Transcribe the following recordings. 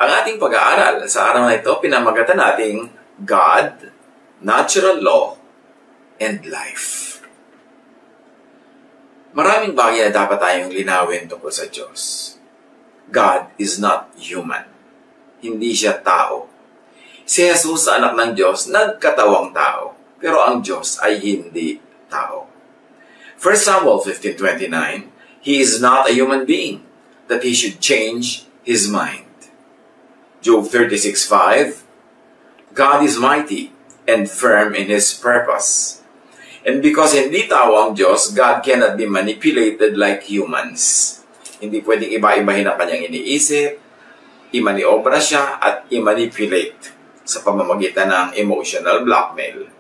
Ang ating pag-aaral sa araw na ito, pinamagatan nating God, Natural Law, and Life. Maraming bagay na dapat tayong linawin tungkol sa Diyos. God is not human. Hindi siya tao. Si Jesus, anak ng Diyos, nagkatawang tao. Pero ang Diyos ay hindi tao. 1 Samuel 15:29, He is not a human being, that He should change His mind. Job 36:5, God is mighty and firm in His purpose. And because hindi tao ang Diyos, God cannot be manipulated like humans. Hindi pwedeng iba-ibahin ang kanyang iniisip, imaniobra siya at i-manipulate sa pamamagitan ng emotional blackmail.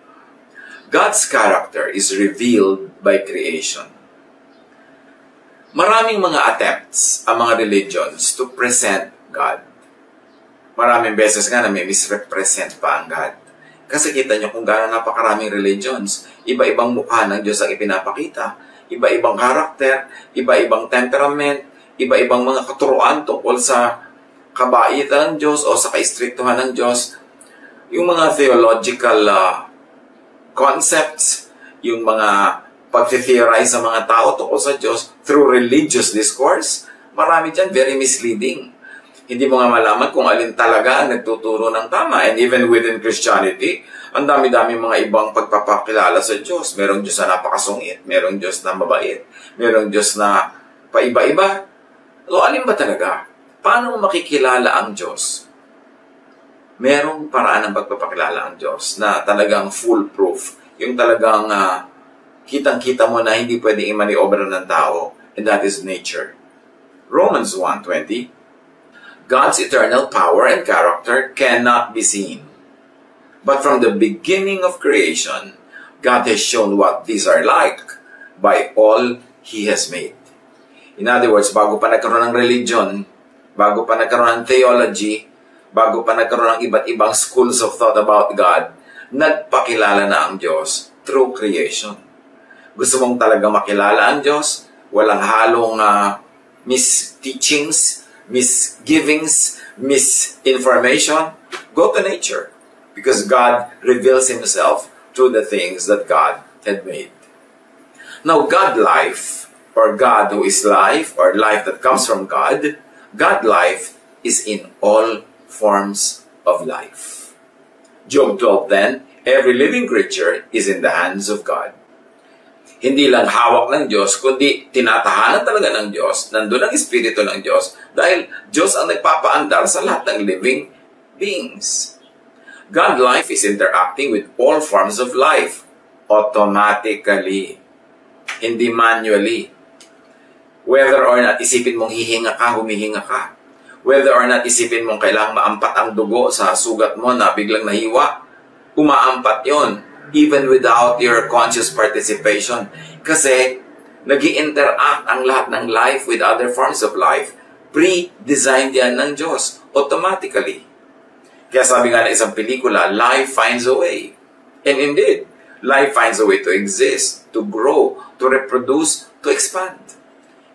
God's character is revealed by creation. Maraming mga attempts ang mga religions to present God. Maraming beses nga na may misrepresent pa ang God. Kasi kita nyo kung gaano napakaraming religions, iba-ibang mukha ng Diyos ang ipinapakita, iba-ibang karakter, iba-ibang temperament, iba-ibang mga katuruan tungkol sa kabaitan ng Diyos o sa kaistriktuhan ng Diyos. Yung mga theological concepts, yung mga pag-theorize sa mga tao tungkol sa Diyos through religious discourse, marami dyan very misleading. Hindi mo nga malaman kung alin talaga ang nagtuturo ng tama. And even within Christianity, ang dami-dami mga ibang pagpapakilala sa Diyos. Merong Diyos na napakasungit, merong Diyos na mabait, merong Diyos na paiba-iba. So, alin ba talaga? Paano mo makikilala ang Diyos? Merong paraan ng pagpapakilala ang Diyos na talagang foolproof. Yung talagang kitang-kita mo na hindi pwedeng imaniobra ng tao. And that is nature. Romans 1:20, God's eternal power and character cannot be seen. But from the beginning of creation, God has shown what these are like by all He has made. In other words, bago pa nagkaroon ng religion, bago pa nagkaroon ng theology, bago pa nagkaroon ng iba't ibang schools of thought about God, nagpakilala na ang Diyos through creation. Gusto mong talaga makilala ang Diyos? Walang halong misteachings, misgivings, misinformation, go to nature. Because God reveals Himself through the things that God had made. Now, God life, or God who is life, or life that comes from God, God life is in all forms of life. Job 12 then, every living creature is in the hands of God. Hindi lang hawak ng Diyos, kundi tinatahanan talaga ng Diyos, nandun ang Espiritu ng Diyos, dahil Diyos ang nagpapaandar sa lahat ng living beings. God life is interacting with all forms of life, automatically, hindi manually. Whether or not isipin mong hihinga ka, humihinga ka. Whether or not isipin mong kailangang maampat ang dugo sa sugat mo na biglang nahiwa, umaampat yon, even without your conscious participation. Kasi nag-i-interact ang lahat ng life with other forms of life. Pre-designed yan ng Diyos, automatically. Kaya sabi nga ng isang pelikula, life finds a way. And indeed, life finds a way to exist, to grow, to reproduce, to expand.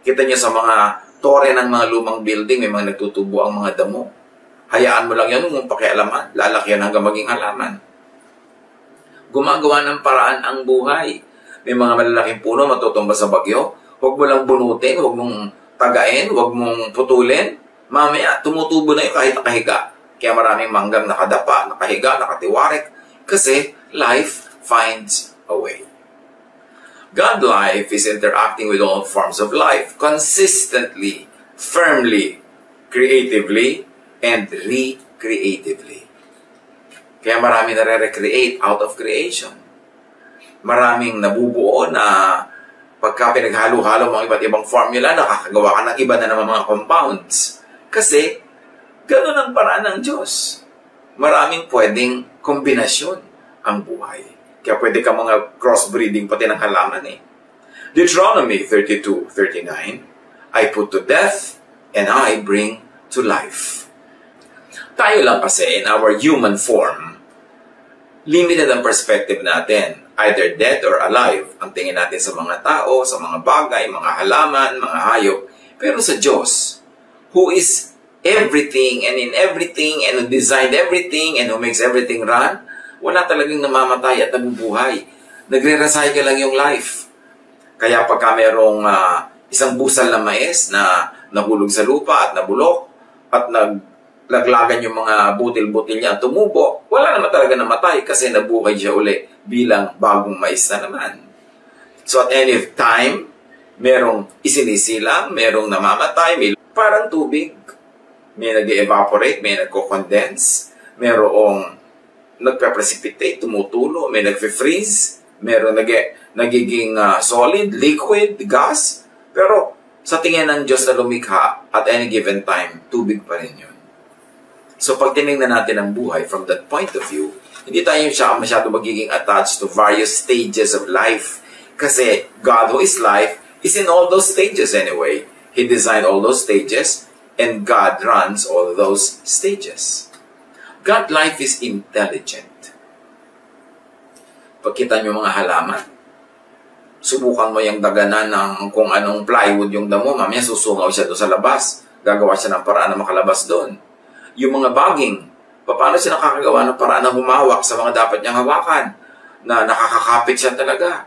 Kita niyo sa mga tore ng mga lumang building, may mga nagtutubo ang mga damo. Hayaan mo lang yan, kung pakialaman, lalaki yan hanggang maging halaman. Gumagawa ng paraan ang buhay. May mga malalaking puno matutumba sa bagyo. Huwag mo lang bunutin, huwag mong tagain, huwag mong putulin. Mamaya, tumutubo na yun kahit nakahiga. Kaya maraming manggang nakadapa, nakahiga, nakatiwarik. Kasi life finds a way. God life is interacting with all forms of life consistently, firmly, creatively, and recreatively. Kaya maraming nare-recreate out of creation. Maraming nabubuo na pagka pinaghalo-halo mga iba't ibang formula, nakakagawa ka ng iba na naman mga compounds. Kasi, ganun ang paraan ng Diyos. Maraming pwedeng kombinasyon ang buhay. Kaya pwede ka mga crossbreeding pati ng halaman eh. Deuteronomy 32:39, I put to death and I bring to life. Tayo lang kasi in our human form, limited ang perspective natin. Either dead or alive. Ang tingin natin sa mga tao, sa mga bagay, mga halaman, mga hayop. Pero sa Diyos, who is everything and in everything and who designed everything and who makes everything run, wala talagang namamatay at nabubuhay. Nagre-recycle lang yung life. Kaya pagka merong isang busal na mais na nahulog sa lupa at nabulok at naglaglagan yung mga butil-butil niya at tumubo, wala naman talaga namatay kasi nabuhay siya uli bilang bagong mais na naman. So at any time, merong isinisilang, merong namamatay, may parang tubig. May nag-evaporate, may nagko-condense, merong nagpe-precipitate, tumutulo, may nagfe-freeze, merong nagiging solid, liquid, gas. Pero sa tingin ng Diyos na lumikha, at any given time, tubig pa rin yun. So pag tinignan natin ang buhay from that point of view, hindi tayo masyado magiging attached to various stages of life. Kasi God who is life is in all those stages anyway. He designed all those stages and God runs all those stages. God life is intelligent. Pagkita nyo mga halaman, subukan mo yung daganan ng kung anong plywood yung damo, mamaya susungaw siya doon sa labas. Gagawa siya ng paraan na makalabas doon. Yung mga baging, paano siya nakakagawa ng paraan na humawak sa mga dapat niyang hawakan, na nakakakapit siya talaga.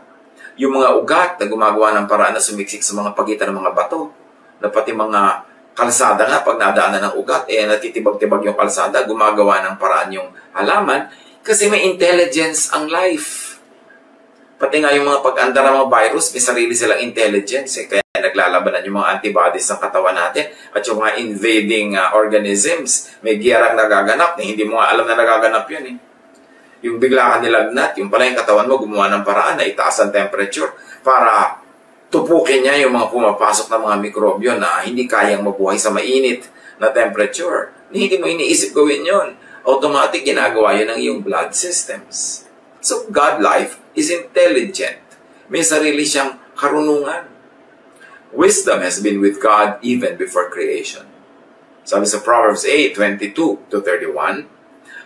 Yung mga ugat na gumagawa ng paraan na sumiksik sa mga pagitan ng mga bato, na pati mga kalsada nga, pag nadaanan ng ugat, natitibag-tibag yung kalsada, gumagawa ng paraan yung halaman, kasi may intelligence ang life. Pati nga yung mga pag-andar ng mga virus, may sarili silang intelligence. Kaya naglalabanan yung mga antibodies ng katawan natin, at yung mga invading organisms, may giyarang nagaganap, na hindi mo nga alam na nagaganap yun. Yung bigla ka nilagnat, yung pala yung katawan mo, gumawa ng paraan na itaas ang temperature para tupukin niya yung mga pumapasok na mga mikrobyo na hindi kayang mabuhay sa mainit na temperature. Hindi mo iniisip gawin yun. Automatic ginagawa yun ng iyong blood systems. So, God life is intelligent. May sarili siyang karunungan. Wisdom has been with God even before creation. Sabi sa Proverbs 8:22-31,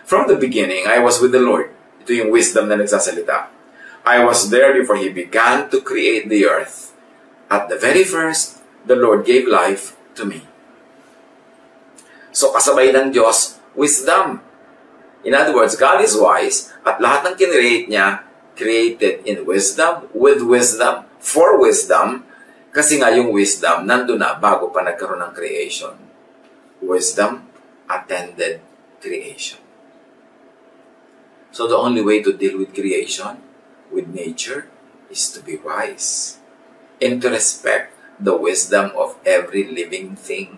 from the beginning, I was with the Lord. Ito yung wisdom na nagsasalita. I was there before He began to create the earth. At the very first, the Lord gave life to me. So kasabay ng Diyos, wisdom. In other words, God is wise at lahat ng kinreate niya, created in wisdom, with wisdom, for wisdom, kasi nga yung wisdom nandun na bago pa nagkaroon ng creation. Wisdom attended creation. So the only way to deal with creation, with nature, is to be wise. And to respect the wisdom of every living thing.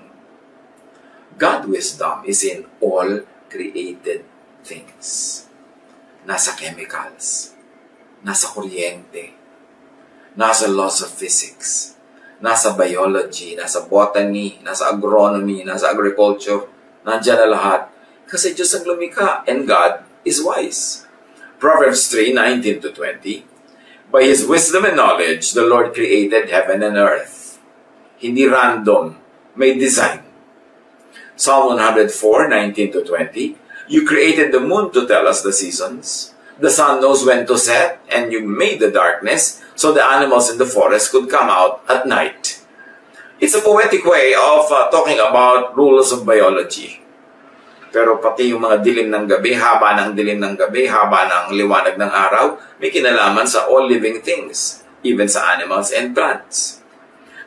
God's wisdom is in all created things. Nasa chemicals, nasa kuryente, nasa laws of physics, nasa biology, nasa botany, nasa agronomy, nasa agriculture, nandiyan na lahat. Kasi Diyos ang lumikha and God is wise. Proverbs 3:19-20, by His wisdom and knowledge, the Lord created heaven and earth. Hindi random, may design. Psalm 104:19-20, you created the moon to tell us the seasons. The sun knows when to set, and you made the darkness so the animals in the forest could come out at night. It's a poetic way of talking about rules of biology. Pero pati yung mga dilim ng gabi, haba ng dilim ng gabi, haba ng liwanag ng araw, may kinalaman sa all living things, even sa animals and plants.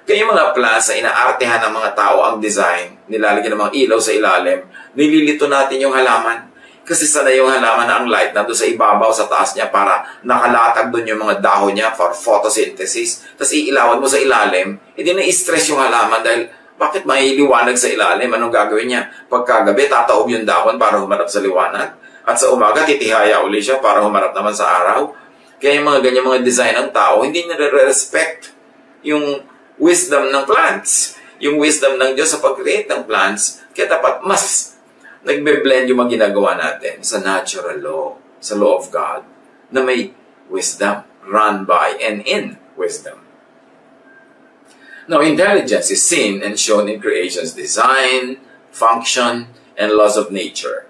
Kaya yung mga plants na inaartehan ng mga tao ang design, nilalagyan ng mga ilaw sa ilalim, nililito natin yung halaman. Kasi sanay yung halaman na ang light nandun sa ibabaw, sa taas niya, para nakalatag doon yung mga dahon niya for photosynthesis. Tapos iilawan mo sa ilalim, hindi na-stress yung halaman dahil bakit may liwanag sa ilalim? Anong gagawin niya? Pagkagabi, tataob yung dahon para humarap sa liwanag. At sa umaga, titihaya uli siya para humarap naman sa araw. Kaya yung mga ganyan mga design ng tao, hindi nire-respect yung wisdom ng plants. Yung wisdom ng Diyos sa pag-create ng plants. Kaya dapat mas nagbe-blend yung mga ginagawa natin sa natural law, sa law of God, na may wisdom, run by and in wisdom. Now, intelligence is seen and shown in creation's design, function, and laws of nature,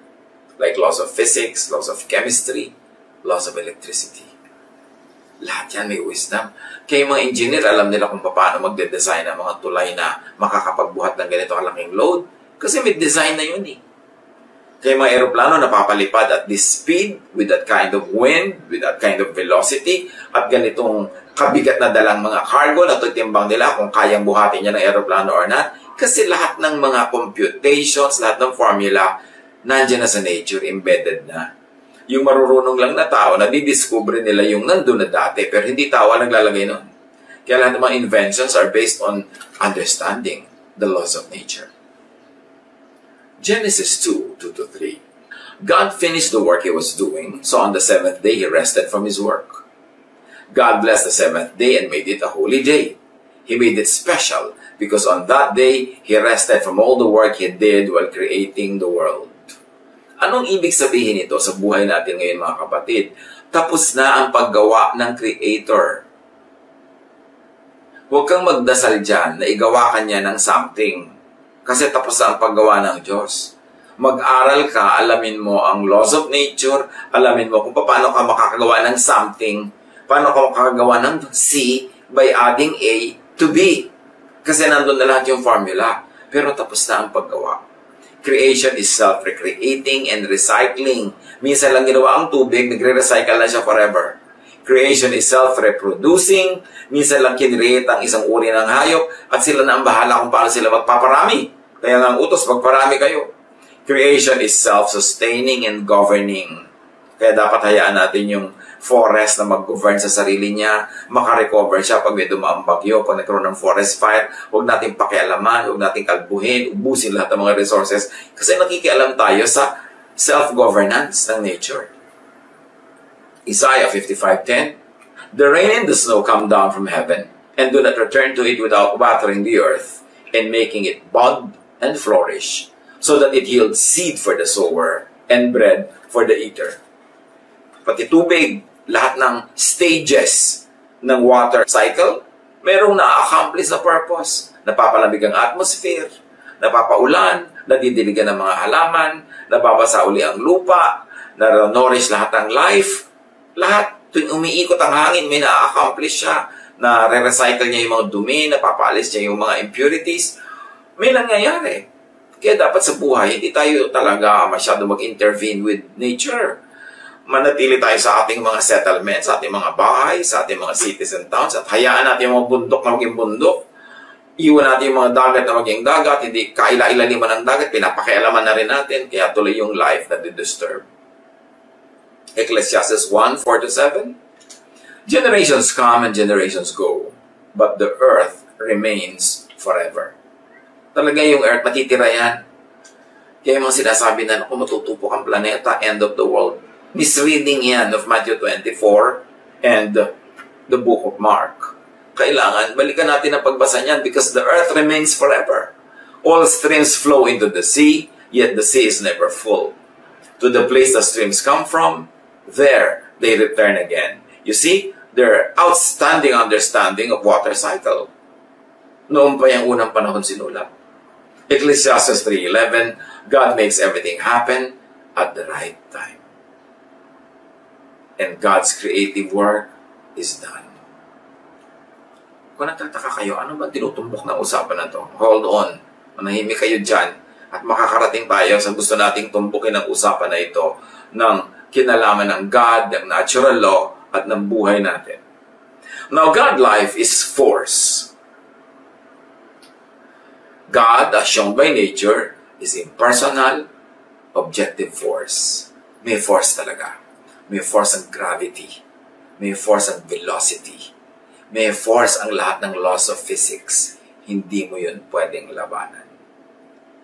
like laws of physics, laws of chemistry, laws of electricity. Lahat yan may wisdom. Kaya yung mga engineer, alam nila kung paano magde-design ng mga tulay na makakapagbuhat ng ganito kalaking load, Kasi may design na yun eh. Kaya mga aeroplano napapalipad at this speed, with that kind of wind, with that kind of velocity, at ganitong kabigat na dalang mga cargo na tutimbang nila kung kayang buhatin niya ng aeroplano or not. Kasi lahat ng mga computations, lahat ng formula, nandiyan na sa nature, embedded na. Yung marurunong lang na tao, nadidiscover nila yung nandun na dati, pero hindi tao ang naglalagay nun. Kaya lahat ng mga inventions are based on understanding the laws of nature. Genesis 2:2-3. God finished the work He was doing, so on the seventh day He rested from His work. God blessed the seventh day and made it a holy day. He made it special because on that day He rested from all the work He did while creating the world. Anong ibig sabihin ito sa buhay natin ngayon mga kapatid? Tapos na ang paggawa ng Creator. Huwag kang magdasal dyan na igawa ka niya ng something. Kasi tapos na ang paggawa ng Diyos. Mag-aral ka, alamin mo ang laws of nature, alamin mo kung paano ka makakagawa ng something, paano ka makakagawa ng C by adding A to B. Kasi nandun na lahat yung formula. Pero tapos na ang paggawa. Creation is self-recreating and recycling. Minsan lang ginawa ang tubig, nagre-recycle na siya forever. Creation is self-reproducing. Minsan lang kinreate ang isang uri ng hayop at sila na ang bahala kung paano sila magpaparami. Kaya nga ang utos, magparami kayo. Creation is self-sustaining and governing. Kaya dapat hayaan natin yung forest na mag-govern sa sarili niya, makarecover siya pag may dumaang bagyo, pag nagkaroon ng forest fire. Huwag natin pakialaman, huwag natin kalbuhin, ubusin lahat ng mga resources kasi nakikialam tayo sa self-governance ng nature. Isaiah 55:10. The rain and the snow come down from heaven, and do not return to it without watering the earth, and making it bud and flourish, so that it yields seed for the sower, and bread for the eater. Pati tubig, lahat ng stages ng water cycle, merong na-accomplish na purpose. Napapalamig ang atmosphere, napapaulan, nadidiligan ng mga halaman, nababasa uli ang lupa, na-nourish lahat ng life. Lahat, tuwing umiikot ang hangin, may na-accomplish siya, na re-recycle niya yung mga dumi, napapaalis niya yung mga impurities. May nangyayari. Kaya dapat sa buhay, hindi tayo talaga masyado mag-intervene with nature. Manatili tayo sa ating mga settlements, sa ating mga bahay, sa ating mga cities and towns, at hayaan natin yung mga bundok na maging bundok. Iwan natin yung mga dagat na maging dagat, hindi kaila-ilaliman ng dagat, pinapakialaman na rin natin, kaya tuloy yung life na di-disturb. Ecclesiastes 1:4-7. Generations come and generations go, but the earth remains forever. Talaga yung earth, matitira yan. Kaya yung mga sinasabi na kung matutupok ang planeta, end of the world. Misreading yan of Matthew 24 and the book of Mark. Kailangan, balikan natin ang pagbasa niyan because the earth remains forever. All streams flow into the sea, yet the sea is never full. To the place the streams come from, there they return again. You see, their outstanding understanding of water cycle. Noon pa yung unang panahon sinulat. Ecclesiastes 3:11, God makes everything happen at the right time. And God's creative work is done. Kung nagtataka kayo, ano ba tinutumbok ng usapan na to? Hold on. Manahimik kayo dyan at makakarating tayo sa gusto nating tumbukin ang usapan na ito ng kinalaman ng God, ng natural law, at ng buhay natin. Now, God life is force. God, as shown by nature, is impersonal, objective force. May force talaga. May force ang gravity. May force ang velocity. May force ang lahat ng laws of physics. Hindi mo yun pwedeng labanan.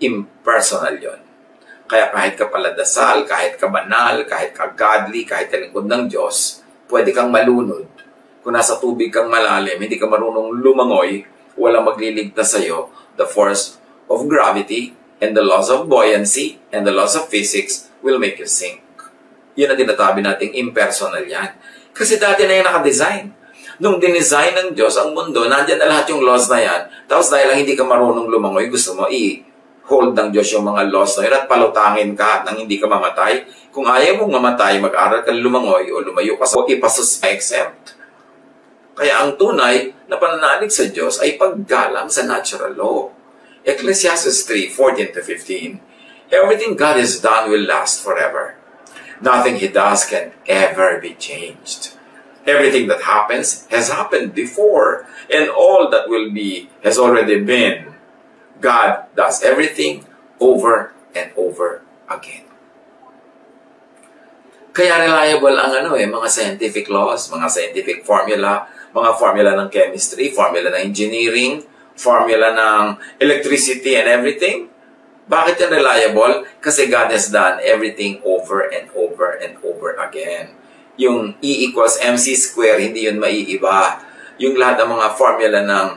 Impersonal yun. Kaya kahit ka paladasal, kahit ka banal, kahit ka godly, kahit ka lingkod ng Diyos, pwede kang malunod. Kung nasa tubig kang malalim, hindi ka marunong lumangoy, walang magliligtas sa'yo. The force of gravity and the laws of buoyancy and the laws of physics will make you sink. Yun ang tinatabi nating impersonal yan. Kasi dati na yan nakadesign. Nung dinesign ng Diyos ang mundo, nandyan na lahat yung laws na yan. Tapos dahil lang hindi ka marunong lumangoy, gusto mo i-hold ng Diyos yung mga laws na yun at palutangin ka nang hindi ka mamatay. Kung ayaw mong mamatay, mag-aral ka lumangoy o lumayo ka sa ipasus-exempt. Kaya ang tunay na pananalig sa Diyos ay paggalang sa natural law. Ecclesiastes 3:14-15. Everything God has done will last forever. Nothing He does can ever be changed. Everything that happens has happened before, and all that will be has already been. God does everything over and over again. Kaya reliable ang mga scientific laws, mga scientific formula, mga formula ng chemistry, formula ng engineering, formula ng electricity and everything. Bakit yan reliable? Kasi God has done everything over and over and over again. Yung E equals mc square, hindi yun maiiba. Yung lahat ng mga formula ng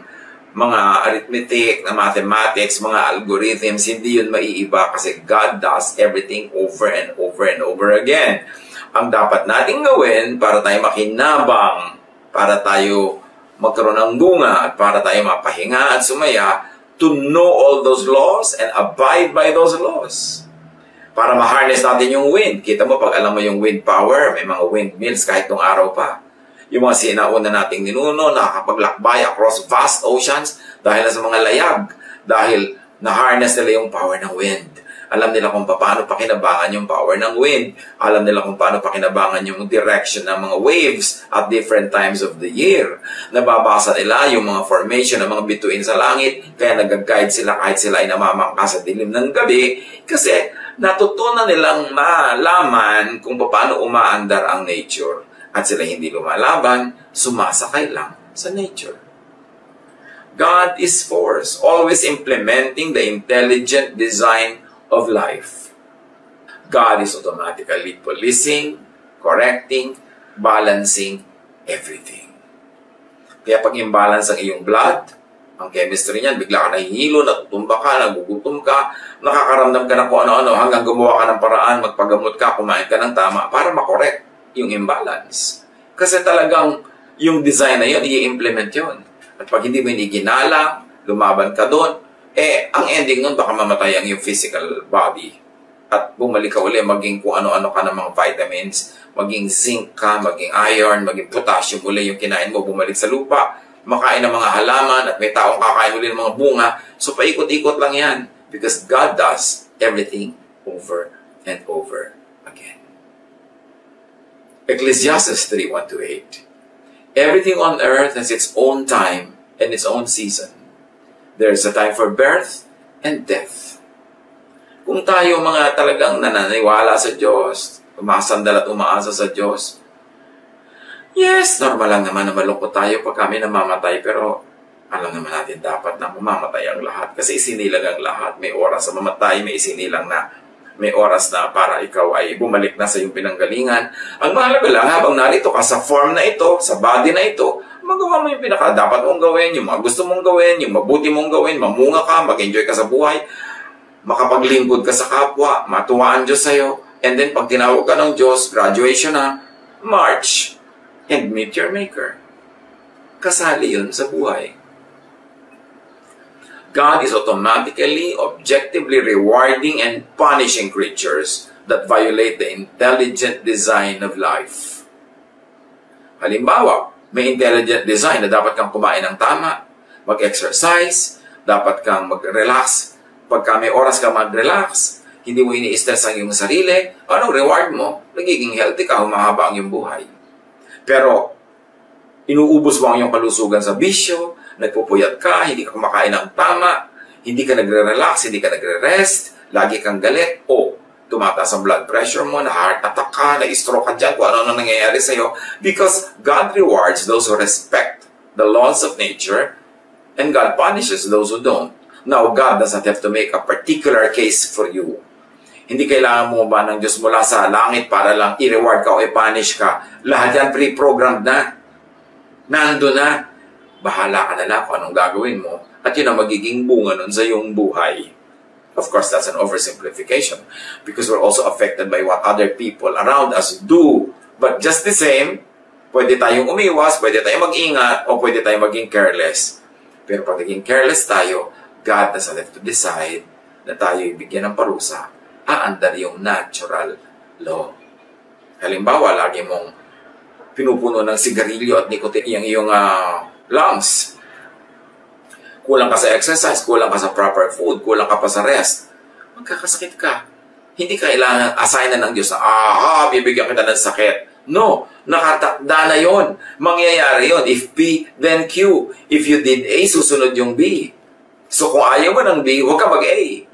mga arithmetic, na mathematics, mga algorithms, hindi yun maiiba kasi God does everything over and over and over again. Ang dapat nating gawin para tayo makinabang, para tayo magkaroon ng bunga, at para tayo mapahinga at sumaya, to know all those laws and abide by those laws. Para ma-harness natin yung wind. Kita mo, pag alam mo yung wind power, may mga windmills kahit nung araw pa. Yung mga sinauna nating ninuno, nakakapaglakbay across vast oceans dahil sa mga layag. Dahil na-harness nila yung power ng wind. Alam nila kung paano pakinabangan yung power ng wind. Alam nila kung paano pakinabangan yung direction ng mga waves at different times of the year. Nababasa nila yung mga formation ng mga bituin sa langit, kaya nag-guide sila kahit sila ay namamangka sa dilim ng gabi, kasi natutunan nilang malaman kung paano umaandar ang nature. At sila hindi lumalaban, sumasakay lang sa nature. God is force, always implementing the intelligent design of life. God is automatically policing, correcting, balancing everything. Kaya pag imbalance ang iyong blood, ang chemistry niyan, bigla ka nahihilo, natutumba ka, nagugutom ka, nakakaramdam ka ng kung ano-ano, hanggang gumawa ka ng paraan, magpagamot ka, kumain ka ng tama para makorek yung imbalance. Kasi talagang yung design na yun, i-implement yun. At pag hindi mo ginala, lumaban ka doon, ang ending nun, baka mamatay ang yung physical body. At bumalik ka uli, maging kung ano-ano ka ng mga vitamins, maging zinc ka, maging iron, maging potassium uli yung kinain mo, bumalik sa lupa, makain ng mga halaman, at may taong kakain uli ng mga bunga. So paikot-ikot lang yan. Because God does everything over and over again. Ecclesiastes 3:1-8. Everything on earth has its own time and its own season. There is a time for birth and death. Kung tayo mga talagang nananiwala sa Diyos, umasandal at umaasa sa Diyos, yes, normal lang naman na malungkot tayo pag kami namamatay, pero alam naman natin dapat na mamamatay ang lahat kasi isinilang ang lahat. May oras na mamatay, may isinilang na. May oras na para ikaw ay bumalik na sa iyong pinanggalingan. Ang mahalaga lang, habang narito ka sa form na ito, sa body na ito, magawa mo yung dapat mong gawin, yung mga gusto mong gawin, yung mabuti mong gawin, mamunga ka, mag-enjoy ka sa buhay, makapaglingkod ka sa kapwa, matuwaan Diyos sa'yo, and then pag tinawag ka ng Diyos, graduation na, march, and meet your Maker. Kasali yun sa buhay. God is automatically, objectively rewarding and punishing creatures that violate the intelligent design of life. Halimbawa, may intelligent design na dapat kang kumain ng tama, mag-exercise, dapat kang mag-relax. Pagka may oras ka mag-relax, hindi mo ini-stress ang iyong sarili, anong reward mo? Nagiging healthy ka, humahaba ang iyong buhay. Pero, inuubos mo ang iyong kalusugan sa bisyo, nagpupuyat ka, hindi ka kumakain ng tama, hindi ka nagre-relax, hindi ka nagre-rest, lagi kang galit, o tumataas ang blood pressure mo, na-heart attack ka, na-stroke ka dyan, kung ano nangyayari sa'yo. Because God rewards those who respect the laws of nature, and God punishes those who don't. Now, God doesn't have to make a particular case for you. Hindi kailangan mo ba ng Diyos mula sa langit para lang i-reward ka o i-punish ka. Lahat yan pre-programmed na. Nando na. Bahala ka na lang kung anong gagawin mo. At yun ang magiging bunga nun sa iyong buhay. Of course, that's an oversimplification because we're also affected by what other people around us do. But just the same, pwede tayong umiwas, pwede tayong mag-ingat, o pwede tayong maging careless. Pero pag naging careless tayo, God doesn't have to decide na tayo ibigyan ng parusa. Aandar yung natural law. Halimbawa, lagi mong pinupuno ng sigarilyo at nicotine yung iyong lungs. kulang ka sa exercise, kulang ka sa proper food, kulang ka pa sa rest, magkakasakit ka. Hindi kailangan assignan ng Diyos na, bibigyan kita ng sakit. No, nakatakda na yon. Mangyayari yon. If P, then Q. If you did A, susunod yung B. So kung ayaw mo ng B, huwag ka mag-A.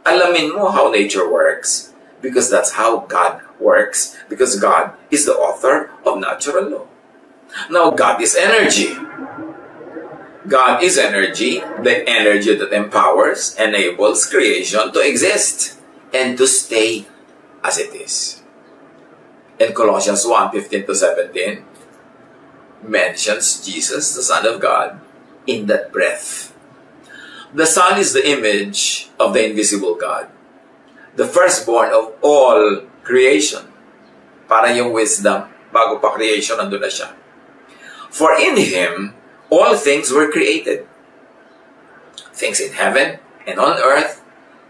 Alamin mo how nature works. Because that's how God works. Because God is the author of natural law. Now, God is energy. God is energy, the energy that empowers, enables creation to exist and to stay as it is. And Colossians 1:15-17 mentions Jesus, the Son of God, in that breath. The Son is the image of the invisible God, the firstborn of all creation. Para yung wisdom, bago pa creation, nandun na siya. For in Him, all things were created. Things in heaven and on earth,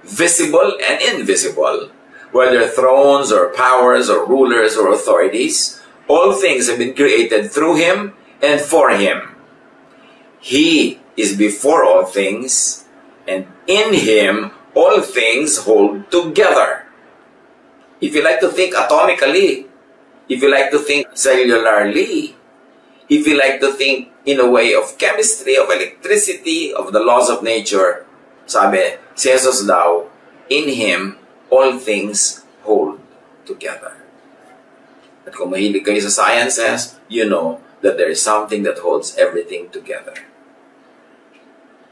visible and invisible, whether thrones or powers or rulers or authorities, all things have been created through Him and for Him. He is before all things, and in Him all things hold together. If you like to think atomically, if you like to think cellularly, if you like to think in a way of chemistry, of electricity, of the laws of nature, sabi, si Jesus daw, in Him, all things hold together. At kung mahilig kayo sa sciences, you know that there is something that holds everything together.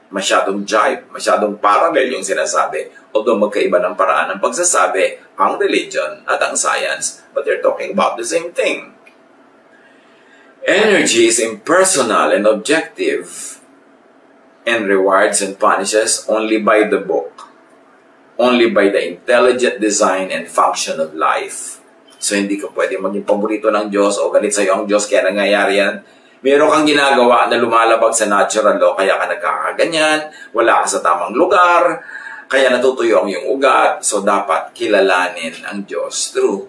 Masyadong jive, masyadong parallel yung sinasabi. Although magkaiba ng paraan ng pagsasabi, ang religion at ang science, but they're talking about the same thing. Energy is impersonal and objective, and rewards and punishes only by the book, only by the intelligent design and function of life. So hindi ka pwede maging paborito ng Diyos o galit sa'yo ang Diyos kaya nangyayari yan. Meron kang ginagawa na lumalabag sa natural law kaya ka nagkakaganyan, wala ka sa tamang lugar, kaya natutuyo ang iyong ugat. So dapat kilalanin ang Diyos through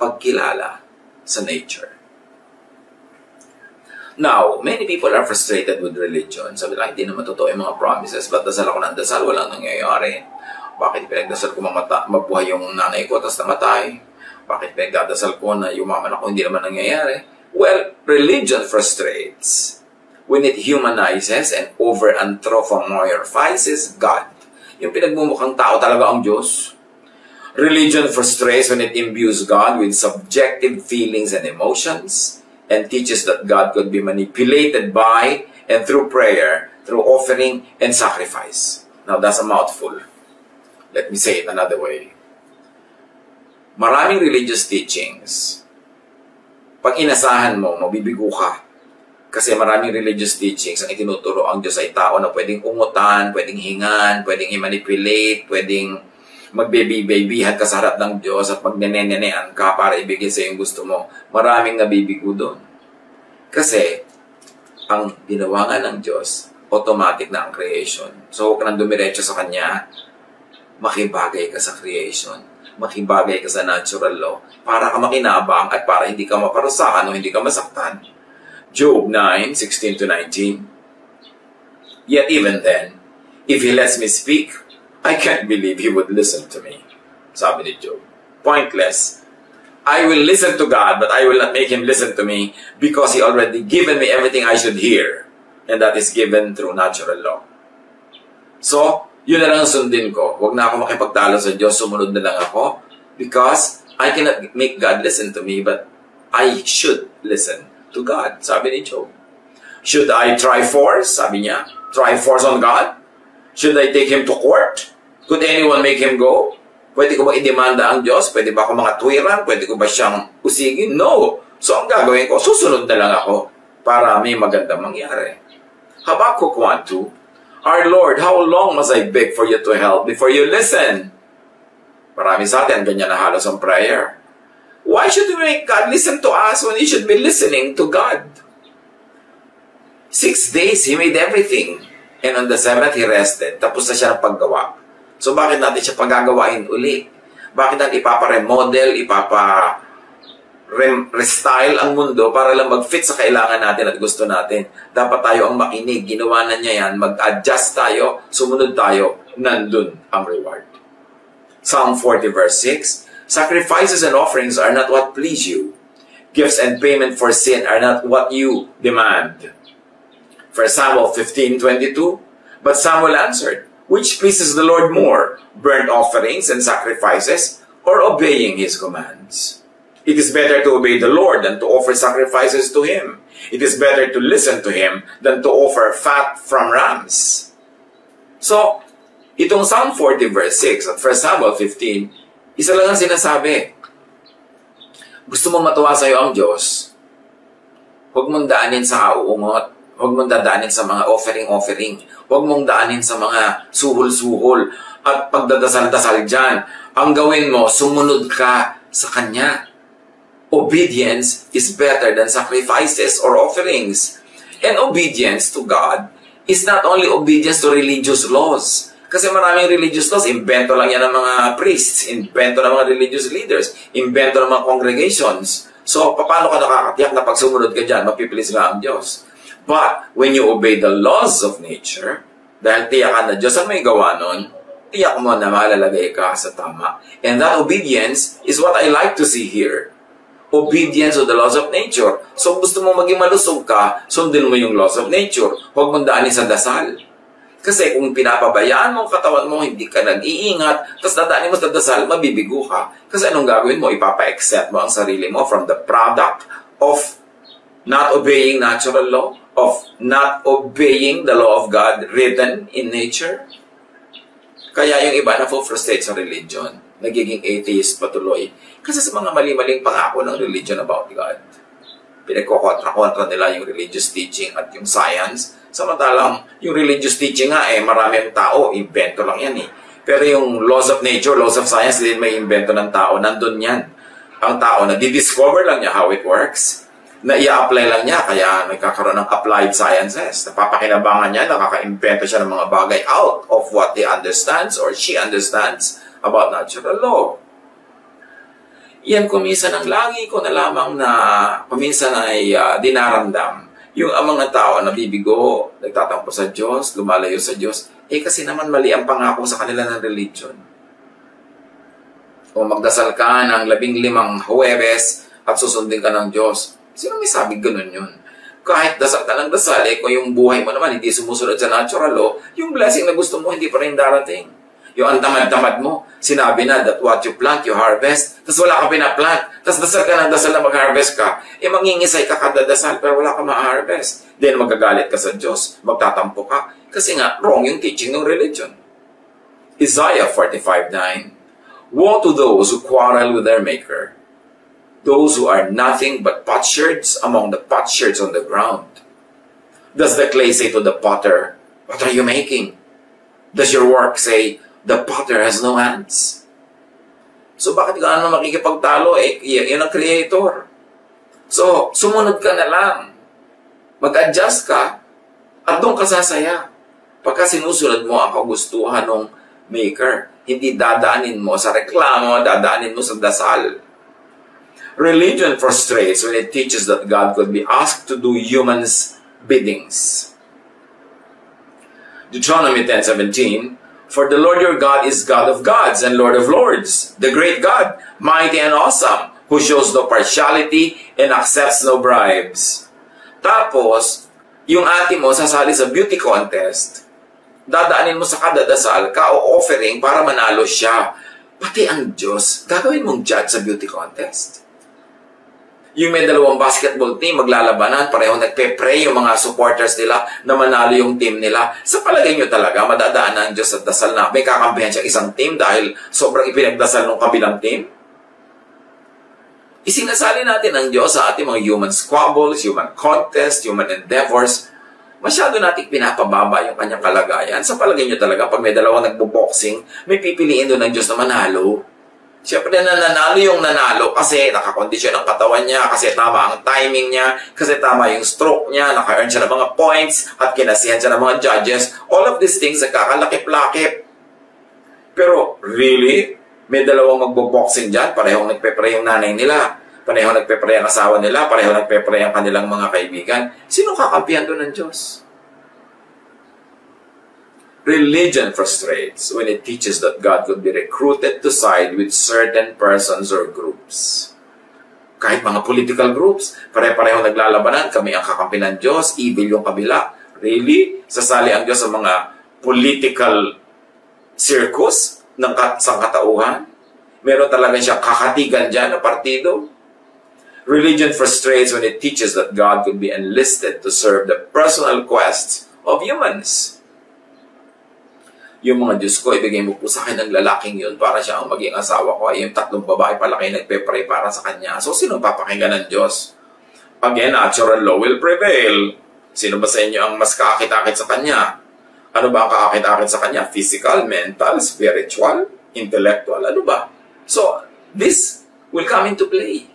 pagkilala sa nature. Now, many people are frustrated with religion. Sabi lang, hindi naman totoo yung mga promises. Ba't dasal ako ng dasal? Walang nangyayari. Bakit pinagdasal ko mabuhay yung nanay ko tapos namatay? Bakit pinagdadasal ko na yumaman ako? Hindi naman nangyayari. Well, religion frustrates when it humanizes and over-anthropomorphizes God. Yung pinagmumukhang tao talaga ang Diyos. Religion frustrates when it imbues God with subjective feelings and emotions, and teaches that God could be manipulated by and through prayer, through offering and sacrifice. Now, that's a mouthful. Let me say it another way. Maraming religious teachings, pag inasahan mo, mabibigo ka. Kasi maraming religious teachings ang itinuturo ang Diyos ay tao na pwedeng umutan, pwedeng hingan, pwedeng i-manipulate, pwedeng magbebi-babyhan ka sa harap ng Diyos at magnene-nenean ka para ibigay sa yung gusto mo. Maraming nabibigo doon. Kasi, ang ginawa nga ng Diyos, automatic na ang creation. So, huwag ka nang dumiretso sa Kanya, makibagay ka sa creation, makibagay ka sa natural law, para ka makinabang at para hindi ka maparusahan o hindi ka masaktan. Job 9:16-19. Yet even then, if He lets me speak, I can't believe He would listen to me. Sabi ni Job. Pointless. I will listen to God, but I will not make Him listen to me because He already given me everything I should hear. And that is given through natural law. So, yun na lang ang sundin ko. Huwag na ako makipagtalo sa Diyos, sumunod na lang ako. Because I cannot make God listen to me, but I should listen to God. Sabi ni Job. Should I try force? Sabi niya. Try force on God? Should I take Him to court? Could anyone make Him go? Pwede ko ba idemanda ang Diyos? Pwede ba ako mga tuwiran? Pwede ko ba siyang usigin? No! So ang gagawin ko, susunod na lang ako para may magandang mangyari. Habakkuk 1:2. Our Lord, how long must I beg for you to help before you listen? Marami sa atin, ganyan na halos ang prayer. Why should we make God listen to us when He should be listening to God? 6 days, He made everything. And on the 7th, He rested. Tapos na siya ng paggawa. So bakit natin siya paggagawain uli? Bakit natin ipapa-remodel, restyle ang mundo para lang mag-fit sa kailangan natin at gusto natin. Dapat tayo ang makinig. Ginawa na niya yan. Mag-adjust tayo. Sumunod tayo. Nandun ang reward. Psalm 40 verse 6, sacrifices and offerings are not what please you. Gifts and payment for sin are not what you demand. 1 Samuel 15:22, but Samuel answered, which pleases the Lord more, burnt offerings and sacrifices, or obeying His commands? It is better to obey the Lord than to offer sacrifices to Him. It is better to listen to Him than to offer fat from rams. So, itong Psalm 40 verse 6 at 1 Samuel 15, isa lang ang sinasabi. Gusto mong matuwa sa'yo ang Diyos, huwag mong daanin sa uungot, huwag mong dadaanin sa mga offering, huwag mong daanin sa mga suhol-suhol at pagdadasal-dasal dyan. Ang gawin mo, sumunod ka sa Kanya. Obedience is better than sacrifices or offerings. And obedience to God is not only obedience to religious laws. Kasi maraming religious laws, invento lang yan ng mga priests, invento ng mga religious leaders, invento ng mga congregations. So, paano ka nakakatiyak na pag sumunod ka dyan, mapipilis nga ang Diyos? But, when you obey the laws of nature, dahil tiyakan na Diyos ang may gawa nun, tiyak mo na malalagay ka sa tama. And that obedience is what I like to see here. Obedience to the laws of nature. So, gusto mo maging malusog ka, sundin mo yung laws of nature. Huwag mong daanin sa dasal. Kasi kung pinapabayaan mo ang katawan mo, hindi ka nag-iingat, tapos dadaanin mo sa dasal, mabibigo ka. Kasi anong gagawin mo? Ipapa-accept mo ang sarili mo from the product of not obeying natural law, of not obeying the law of God written in nature. Kaya yung iba na frustrate sa religion, nagiging atheist patuloy. Kasi sa mga mali-maling pangako ng religion about God. Pinagkokontra-kontra nila yung religious teaching at yung science. Samantalang yung religious teaching nga maraming tao, invento lang yan Pero yung laws of nature, laws of science, din may invento ng tao, nandun yan. Ang tao na di-discover lang niya how it works, na i-apply lang niya, kaya nagkakaroon ng applied sciences. Napapakinabangan niya, nakaka-invento siya ng mga bagay out of what he understands or she understands about natural law. Yan kuminsan ang lagi ko na lamang na kuminsan ay dinaramdam. Yung ang mga tao na bibigo, nagtatampo sa Diyos, lumalayo sa Diyos, kasi naman mali ang pangako sa kanila ng religion. Kung magdasal ka ng 15 Huwebes at susundin ka ng Diyos, sino may sabi ganun yun? Kahit dasal ka ng dasal, kung yung buhay mo naman hindi sumusunod sa natural law, yung blessing na gusto mo hindi pa rin darating. Yung ang tamad-tamad mo, sinabi na that what you plant, you harvest, tapos wala ka pinaplant, tapos dasal ka ng dasal na mag-harvest ka, mangingisay ka kada dasal, pero wala ka ma-harvest. Then magagalit ka sa Diyos, magtatampo ka, kasi nga, wrong yung teaching ng religion. Isaiah 45:9, woe to those who quarrel with their maker, those who are nothing but potsherds among the potsherds on the ground. Does the clay say to the potter, what are you making? Does your work say, the potter has no hands? So bakit ka naman makikipagtalo? Yun ang creator. So, sumunod ka na lang. Mag-adjust ka at doon ka sasaya. Pagka sinusunod mo ang kagustuhan ng maker, hindi dadaanin mo sa reklamo, dadaanin mo sa dasal. Religion frustrates when it teaches that God could be asked to do humans' biddings. Deuteronomy 10:17, for the Lord your God is God of gods and Lord of lords, the great God, mighty and awesome, who shows no partiality and accepts no bribes. Tapos, yung ate mo sasali sa beauty contest, dadaanin mo sa kada dasal, ka-offering para manalo siya. Pati ang Diyos, gagawin mong judge sa beauty contest. Yung may 2 basketball team, maglalabanan, pareho nagpe-pray yung mga supporters nila na manalo yung team nila. Sa palagay nyo talaga, madadaan ang Diyos at dasal na may kakampihan siya isang team dahil sobrang ipinagdasal ng kabilang team? Isinasali natin ang Diyos sa ating mga human squabbles, human contests, human endeavors. Masyado nating pinapababa yung kanyang kalagayan. Sa palagay nyo talaga, pag may 2 nagbo-boxing, may pipiliin doon ng Diyos na manalo. Siyempre nanalo yung nanalo kasi nakakondisyon ang katawan niya, kasi tama ang timing niya, kasi tama yung stroke niya, naka-earn siya ng mga points, at kinasihan siya ng mga judges. All of these things nagkakalakip-lakip. Pero, really? May 2 magbo-boxing dyan, parehong nagpe-pray yung nanay nila. Pareho nagpe-pray ang asawa nila, pareho nagpe-pray ang kanilang mga kaibigan. Sino kakampihan doon ng Diyos? Religion frustrates when it teaches that God could be recruited to side with certain persons or groups. Kahit mga political groups, pare-pareho naglalabanan, kami ang kakampi ng Diyos, evil yung kabila. Really? Sasali ang Diyos sa mga political circus ng sangkatauhan? Meron talaga siyang kakatigan dyan na partido? Religion frustrates when it teaches that God could be enlisted to serve the personal quests of humans. Yung mga Diyos ko, ibigay mo po sa akin ng lalaking yun para siya ang maging asawa ko. Ay, yung 3 babae pala kayo nagpe-pray para sa kanya. So, sino papakinggan ng Diyos? Again, natural law will prevail. Sino ba sa inyo ang mas kaakit-akit sa kanya? Ano ba ang kaakit-akit sa kanya? Physical, mental, spiritual, intellectual, ano ba? So, this will come into play.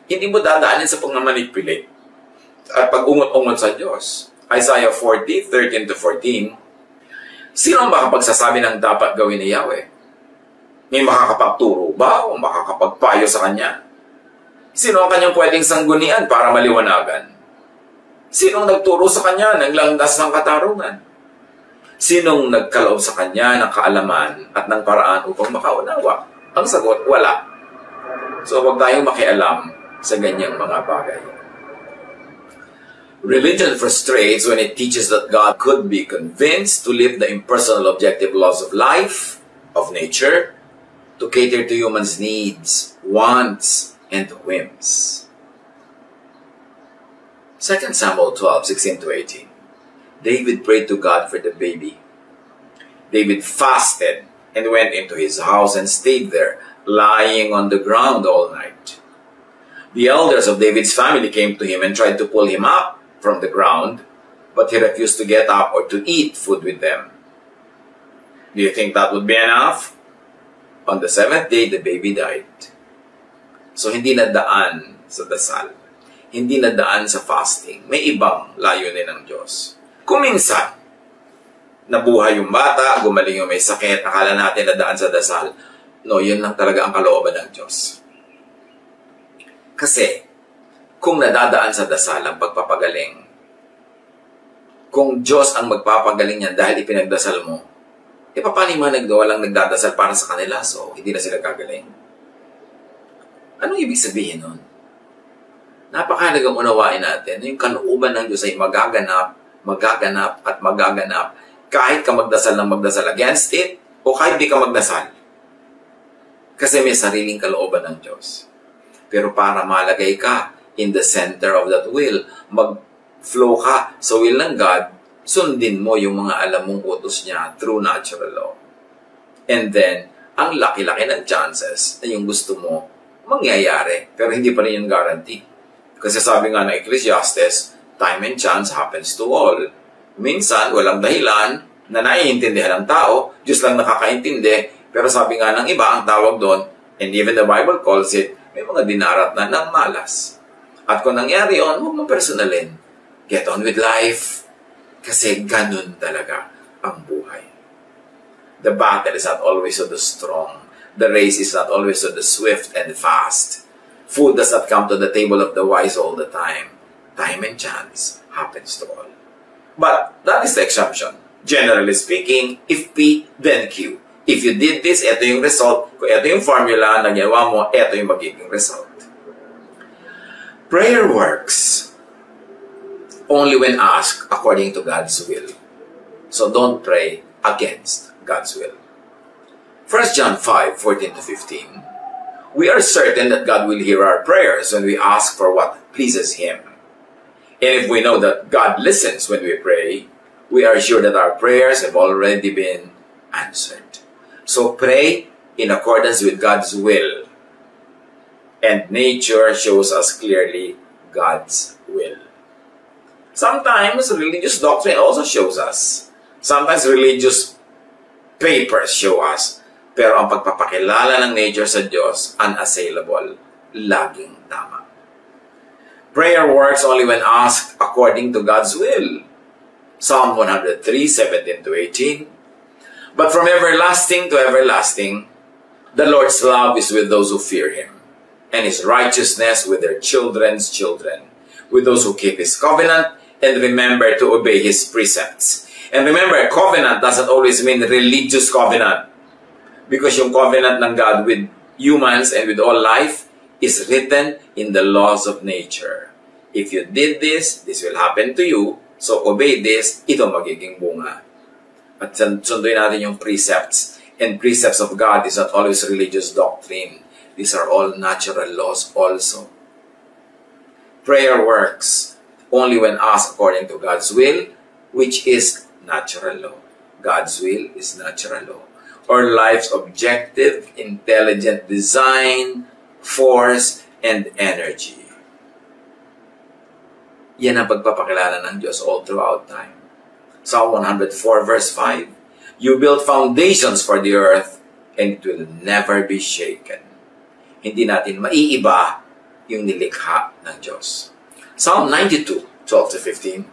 Hindi mo dadaanin sa pagmamanipulate at pag-ungot-ungot sa Diyos. Isaiah 40, 13-14, sino ang makapagsasabi ng dapat gawin ni Yahweh? May makakapagturo ba o makakapagpayo sa Kanya? Sino ang Kanyang pwedeng sanggunian para maliwanagan? Sino ang nagturo sa Kanya ng landas ng katarungan? Sinong nagkaloob sa Kanya ng kaalaman at ng paraan upang makaunawa? Ang sagot, wala. So, huwag tayong makialam sa ganyang mga bagay. Religion frustrates when it teaches that God could be convinced to live the impersonal objective laws of life, of nature, to cater to humans' needs, wants, and whims. 2 Samuel 12, 16-18. David prayed to God for the baby. David fasted and went into his house and stayed there, lying on the ground all night. The elders of David's family came to him and tried to pull him up from the ground, but he refused to get up or to eat food with them. Do you think that would be enough? On the 7th day, the baby died. So, hindi nadaan sa dasal. Hindi nadaan sa fasting. May ibang layunin ng Diyos. Kung minsan, nabuhay yung bata, gumaling yung may sakit, akala natin nadaan sa dasal. No, yun lang talaga ang kalooban ng Diyos. Kasi, kung nadadaan sa dasal ang pagpapagaling, kung Diyos ang magpapagaling niyan dahil ipinagdasal mo, paano yung mga walang nagdadasal para sa kanila, so hindi na sila gagaling? Anong ibig sabihin nun? Napakahalagang unawain natin, yung kalooban ng Diyos ay magaganap, at magaganap, kahit ka magdasal ng magdasal against it, o kahit di ka magdasal. Kasi may sariling kalooban ng Diyos. Pero para malagay ka in the center of that will, mag-flow ka sa will ng God, sundin mo yung mga alam mong utos niya through natural law. And then, ang laki-laki ng chances na yung gusto mo mangyayari. Pero hindi pa rin yung guarantee. Kasi sabi nga ng Ecclesiastes, time and chance happens to all. Minsan, walang dahilan na naiintindihan ng tao, Diyos lang nakakaintindi, pero sabi nga ng iba, ang tawag doon, and even the Bible calls it, may mga dinarat na ng malas. At kung nangyari yun, huwag mong personalin. Get on with life. Kasi ganun talaga ang buhay. The battle is not always of the strong. The race is not always of the swift and fast. Food does not come to the table of the wise all the time. Time and chance happens to all. But that is the exception. Generally speaking, if P, then Q. If you did this, ito yung result. Kung ito yung formula na ginawa mo, ito yung magiging result. Prayer works only when asked according to God's will. So don't pray against God's will. 1 John 5, 14-15. We are certain that God will hear our prayers when we ask for what pleases Him. And if we know that God listens when we pray, we are sure that our prayers have already been answered. So pray in accordance with God's will. And nature shows us clearly God's will. Sometimes religious doctrine also shows us. Sometimes religious papers show us. Pero ang pagpapakilala ng nature sa Diyos, unassailable, laging tama. Prayer works only when asked according to God's will. Psalm 103, 17-18. But from everlasting to everlasting, the Lord's love is with those who fear Him. and his righteousness with their children's children, with those who keep his covenant and remember to obey his precepts. And remember, covenant doesn't always mean religious covenant, because yung covenant ng God with humans and with all life is written in the laws of nature. If you did this, this will happen to you. So obey this, ito magiging bunga. At sunduin natin yung precepts. And precepts of God is not always religious doctrine. These are all natural laws also. Prayer works only when asked according to God's will, which is natural law. God's will is natural law. Or life's objective, intelligent design, force, and energy. Yan ang pagpapakilala ng Diyos all throughout time. Psalm 104 verse 5, you build foundations for the earth and it will never be shaken. Hindi natin maiiba yung nilikha ng Diyos. Psalm 92, 12-15,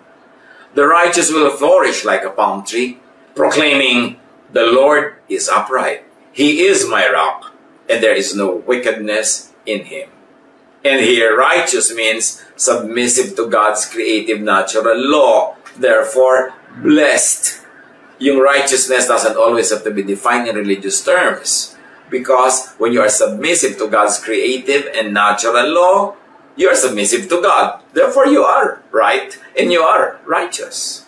the righteous will flourish like a palm tree, proclaiming, the Lord is upright. He is my rock, and there is no wickedness in him. And here, righteous means submissive to God's creative natural law. Therefore, blessed. Yung righteousness doesn't always have to be defined in religious terms. Because when you are submissive to God's creative and natural law, you are submissive to God. Therefore, you are right and you are righteous.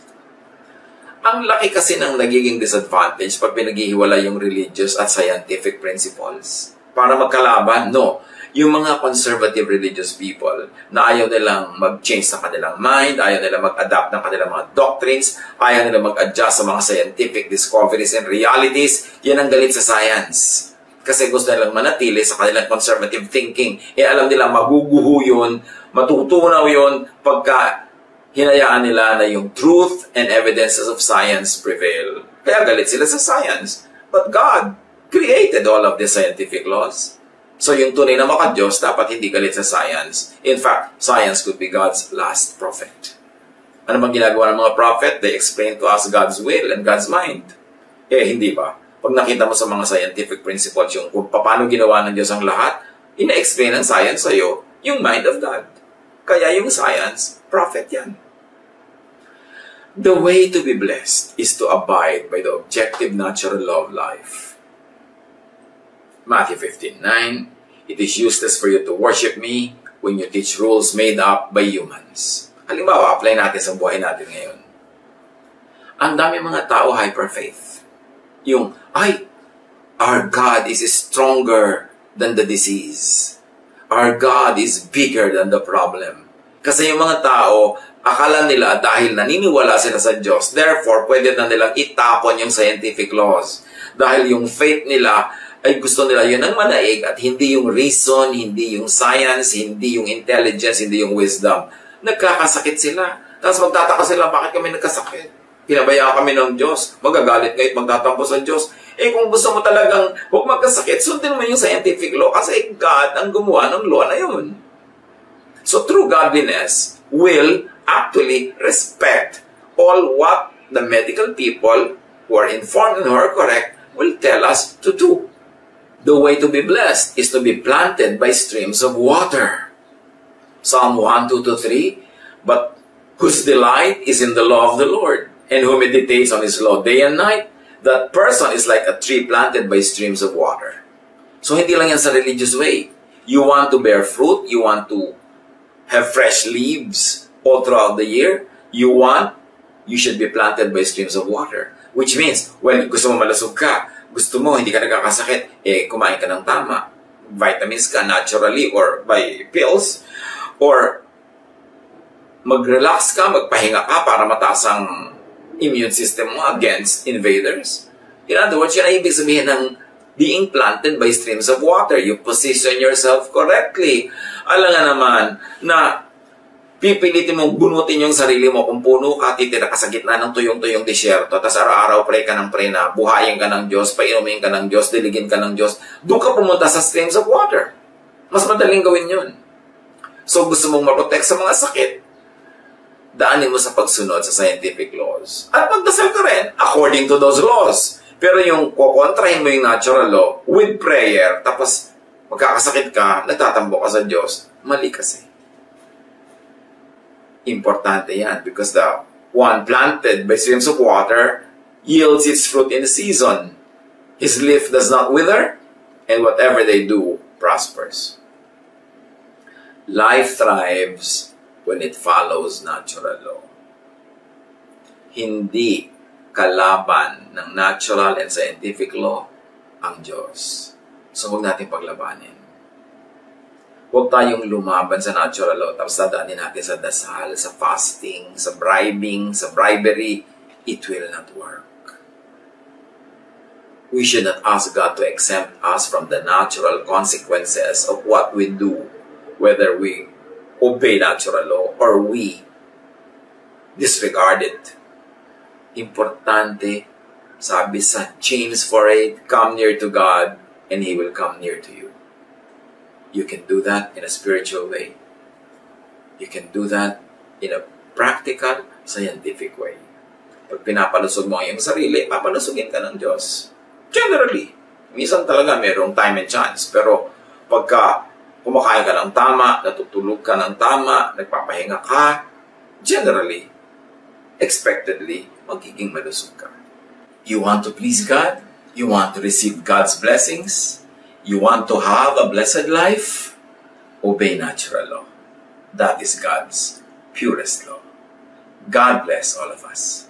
Ang laki kasi ng nagiging disadvantage pag pinaghihiwalay yung religious at scientific principles. Para magkalaban, no. Yung mga conservative religious people na ayaw nilang mag-change sa kanilang mind, ayaw nilang mag-adapt ng kanilang mga doctrines, ayaw nilang mag-adjust sa mga scientific discoveries and realities, yan ang galit sa science. Kasi gusto nilang manatili sa kanilang conservative thinking. Alam nila maguguho yun, matutunaw yun pagka hinayaan nila na yung truth and evidences of science prevail. Kaya galit sila sa science. But God created all of the scientific laws. So yung tunay na maka-Diyos dapat hindi galit sa science. In fact, science could be God's last prophet. Ano bang ginagawa ng mga prophet? They explain to us God's will and God's mind. Hindi ba? Pag nakita mo sa mga scientific principles yung kung paano ginawa ng Diyos ang lahat, ina-explain ng science sa'yo yung mind of God. Kaya yung science, prophet yan. The way to be blessed is to abide by the objective natural law of life. Matthew 15:9, it is useless for you to worship me when you teach rules made up by humans. Halimbawa, apply natin sa buhay natin ngayon. Ang dami mga tao hyper-faith. Yung, our God is stronger than the disease. Our God is bigger than the problem. Kasi yung mga tao, akala nila dahil naniniwala sila sa Diyos, therefore, pwede na nilang itapon yung scientific laws. Dahil yung faith nila, ay gusto nila yun ang manaig at hindi yung reason, hindi yung science, hindi yung intelligence, hindi yung wisdom. Nagkakasakit sila. Tapos magtataka sila, bakit kami nagkasakit? Pinabayaan kami ng Diyos. Magagalit ngayon, magtatampo sa Diyos. Kung gusto mo talagang huwag magkasakit, sundin mo yung scientific law kasi God ang gumawa ng law na yun. So true godliness will actually respect all what the medical people who are informed and who are correct will tell us to do. The way to be blessed is to be planted by streams of water. Psalm 1:2-3, but whose delight is in the law of the Lord, and who meditates on his law day and night, that person is like a tree planted by streams of water. So hindi lang yan sa religious way. You want to bear fruit, you want to have fresh leaves all throughout the year, you should be planted by streams of water. Which means, gusto mo malusog ka, gusto mo, hindi ka nagkakasakit, kumain ka ng tama. Vitamins ka naturally or by pills. Or mag-relax ka, magpahinga ka para mataas ang immune system mo against invaders. In other words, yan ay ibig sabihin ng being planted by streams of water. You position yourself correctly. Alam nga naman na pipilitin mong bunutin yung sarili mo kung puno ka, titira ka sa gitna ng tuyong-tuyong disyerto, tapos araw-araw pray ka ng pray na buhayin ka ng Diyos, painumin ka ng Diyos, diligin ka ng Diyos, doon ka pumunta sa streams of water. Mas madaling gawin yun. So gusto mong maprotect sa mga sakit, daanin mo sa pagsunod sa scientific laws. At magdasal ka rin according to those laws. Pero yung kukontrahin mo yung natural law with prayer, tapos magkakasakit ka, nagtatambo ka sa Diyos, mali kasi. Importante yan because the one planted by streams of water yields its fruit in the season. His leaf does not wither, and whatever they do prospers. Life thrives when it follows natural law. Hindi kalaban ng natural and scientific law ang Diyos. So huwag natin paglabanin. Huwag tayong lumaban sa natural law tapos dadaanin natin sa dasal, sa fasting, sa bribing, sa bribery. It will not work. We should not ask God to exempt us from the natural consequences of what we do, whether we obey natural law or we disregard it. Importante, sabi sa James 4:8, come near to God and He will come near to you. You can do that in a spiritual way. You can do that in a practical, scientific way. Pag pinapalusog mo ang iyong sarili, papalusugin ka ng Diyos. Generally, minsan talaga mayroong time and chance. Pero pagka kumakain ka ng tama, natutulog ka ng tama, nagpapahinga ka, generally, expectedly, magiging malusog ka. You want to please God? You want to receive God's blessings? You want to have a blessed life? Obey natural law. That is God's purest law. God bless all of us.